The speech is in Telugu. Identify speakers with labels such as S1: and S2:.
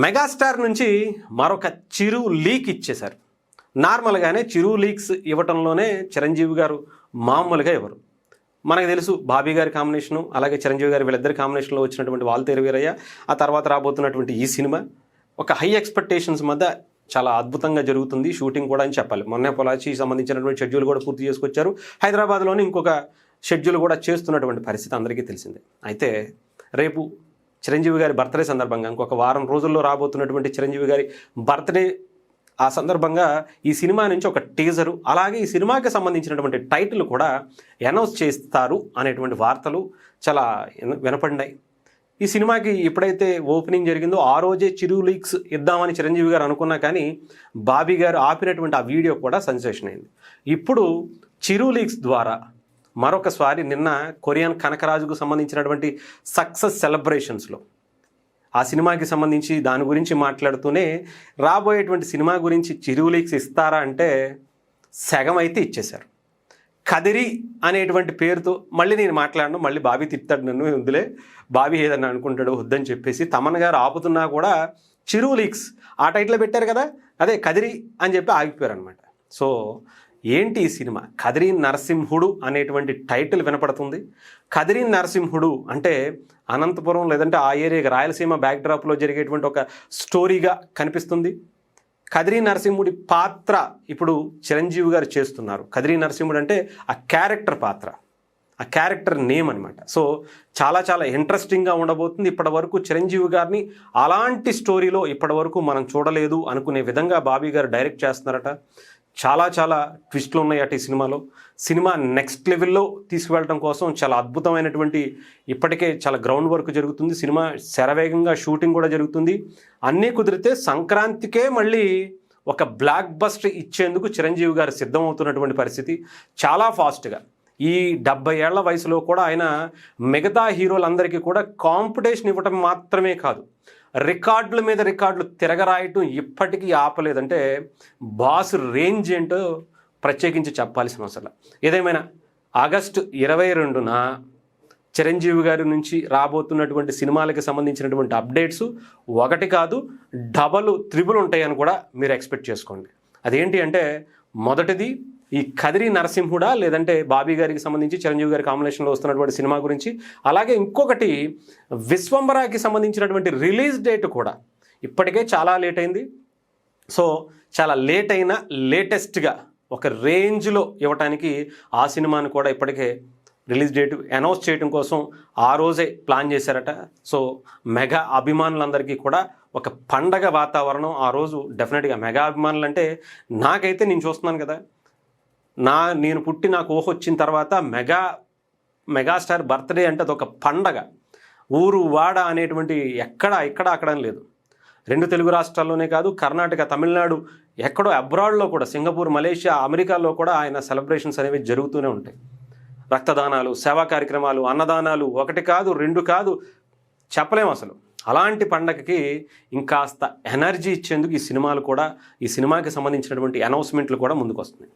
S1: మెగాస్టార్ నుంచి మరొక చిరు లీక్ ఇచ్చేశారు. నార్మల్గానే చిరు లీక్స్ ఇవ్వటంలోనే చిరంజీవి గారు మామూలుగా ఇవ్వరు. మనకు తెలుసు బాబీ గారి కాంబినేషను, అలాగే చిరంజీవి గారి వీళ్ళిద్దరి కాంబినేషన్లో వచ్చినటువంటి వాల్తేరు వీరయ్య, ఆ తర్వాత రాబోతున్నటువంటి ఈ సినిమా ఒక హై ఎక్స్పెక్టేషన్స్ మధ్య చాలా అద్భుతంగా జరుగుతుంది షూటింగ్ కూడా అని చెప్పాలి. మొన్నే పొలాచి సంబంధించినటువంటి షెడ్యూల్ కూడా పూర్తి చేసుకొచ్చారు. హైదరాబాద్లోని ఇంకొక షెడ్యూల్ కూడా చేస్తున్నటువంటి పరిస్థితి అందరికీ తెలిసిందే. అయితే రేపు చిరంజీవి గారి బర్త్డే సందర్భంగా ఇంకొక వారం రోజుల్లో రాబోతున్నటువంటి చిరంజీవి గారి బర్త్డే ఆ సందర్భంగా ఈ సినిమా నుంచి ఒక టీజరు, అలాగే ఈ సినిమాకి సంబంధించినటువంటి టైటిల్ కూడా అనౌన్స్ చేస్తారు అనేటువంటి వార్తలు చాలా వినపడినాయి. ఈ సినిమాకి ఎప్పుడైతే ఓపెనింగ్ జరిగిందో ఆ రోజే చిరు లీక్స్ ఇద్దామని చిరంజీవి గారు అనుకున్నా, కానీ బాబీ గారు ఆపినటువంటి ఆ వీడియో కూడా సెన్సేషన్ అయింది. ఇప్పుడు చిరు లీక్స్ ద్వారా మరొకసారి నిన్న కొరియన్ కనకరాజుకు సంబంధించినటువంటి సక్సెస్ సెలబ్రేషన్స్లో ఆ సినిమాకి సంబంధించి దాని గురించి మాట్లాడుతూనే రాబోయేటువంటి సినిమా గురించి చిరు లీక్స్ ఇస్తారా అంటే సగం అయితే ఇచ్చేశారు. కదిరి అనేటువంటి పేరుతో మళ్ళీ నేను మాట్లాడను, మళ్ళీ బాబీ తిట్టాడు నన్ను, వద్దులే బాబీ ఏదన్నా అనుకుంటాడు వద్దని చెప్పేసి తమన్ గారు ఆపుతున్నా కూడా చిరు లీక్స్ ఆ టైటిల్ పెట్టారు కదా, అదే కదిరి అని చెప్పి ఆగిపోయారు అనమాట. సో ఏంటి ఈ సినిమా? కదిరి నరసింహుడు అనేటువంటి టైటిల్ వినపడుతుంది. కదిరి నరసింహుడు అంటే అనంతపురం లేదంటే ఆ ఏరియా రాయలసీమ బ్యాక్డ్రాప్లో జరిగేటువంటి ఒక స్టోరీగా కనిపిస్తుంది. కదిరి నరసింహుడి పాత్ర ఇప్పుడు చిరంజీవి గారు చేస్తున్నారు. కదిరి నరసింహుడు అంటే ఆ క్యారెక్టర్ పాత్ర, ఆ క్యారెక్టర్ నేమ్ అనమాట. సో చాలా చాలా ఇంట్రెస్టింగ్గా ఉండబోతుంది. ఇప్పటి వరకు చిరంజీవి గారిని అలాంటి స్టోరీలో ఇప్పటి వరకు మనం చూడలేదు అనుకునే విధంగా బాబీ గారు డైరెక్ట్ చేస్తున్నారట. చాలా చాలా ట్విస్ట్లు ఉన్నాయట ఈ సినిమాలో. సినిమా నెక్స్ట్ లెవెల్లో తీసుకువెళ్ళడం కోసం చాలా అద్భుతమైనటువంటి ఇప్పటికే చాలా గ్రౌండ్ వర్క్ జరుగుతుంది. సినిమా శరవేగంగా షూటింగ్ కూడా జరుగుతుంది. అన్నీ కుదిరితే సంక్రాంతికే మళ్ళీ ఒక బ్లాక్ బస్టర్ ఇచ్చేందుకు చిరంజీవి గారు సిద్ధమవుతున్నటువంటి పరిస్థితి. చాలా ఫాస్ట్గా ఈ 70 ఏళ్ల వయసులో కూడా ఆయన మిగతా హీరోలందరికీ కూడా కాంపిటీషన్ ఇవ్వటం మాత్రమే కాదు, రికార్డుల మీద రికార్డులు తిరగరాయటం ఇప్పటికీ ఆపలేదంటే బాస్ రేంజ్ ఏంటో ప్రత్యేకించి చెప్పాల్సిన అవసరం. ఏదేమైనా ఆగస్టు 22న చిరంజీవి గారి నుంచి రాబోతున్నటువంటి సినిమాలకి సంబంధించినటువంటి అప్డేట్స్ ఒకటి కాదు డబల్ త్రిబుల్ ఉంటాయని కూడా మీరు ఎక్స్పెక్ట్ చేసుకోండి. అదేంటి అంటే మొదటిది ఈ కదిరి నరసింహుడా లేదంటే బాబీ గారికి సంబంధించి చిరంజీవి గారి కాంబినేషన్లో వస్తున్నటువంటి సినిమా గురించి, అలాగే ఇంకొకటి విశ్వంబరాకి సంబంధించినటువంటి రిలీజ్ డేట్ కూడా ఇప్పటికే చాలా లేట్ అయింది. సో చాలా లేట్ అయిన లేటెస్ట్గా ఒక రేంజ్లో ఇవ్వటానికి ఆ సినిమాను కూడా ఇప్పటికే రిలీజ్ డేట్ అనౌన్స్ చేయడం కోసం ఆ రోజే ప్లాన్ చేశారట. సో మెగా అభిమానులందరికీ కూడా ఒక పండగ వాతావరణం ఆ రోజు. డెఫినెట్గా మెగా అభిమానులు అంటే నాకైతే నేను చూస్తున్నాను కదా, నేను పుట్టి నాకు ఊహ వచ్చిన తర్వాత మెగాస్టార్ బర్త్డే అంటే అదొక పండగ. ఊరు వాడ అనేటువంటి ఇక్కడ అక్కడ లేదు. 2 తెలుగు రాష్ట్రాల్లోనే కాదు, కర్ణాటక, తమిళనాడు, ఎక్కడో అబ్రాడ్లో కూడా, సింగపూర్, మలేషియా, అమెరికాలో కూడా ఆయన సెలబ్రేషన్స్ అనేవి జరుగుతూనే ఉంటాయి. రక్తదానాలు, సేవా కార్యక్రమాలు, అన్నదానాలు, 1 కాదు 2 కాదు చెప్పలేము అసలు. అలాంటి పండగకి ఇంకాస్త ఎనర్జీ ఇచ్చేందుకు ఈ సినిమాలు కూడా, ఈ సినిమాకి సంబంధించినటువంటి అనౌన్స్మెంట్లు కూడా ముందుకు వస్తున్నాయి.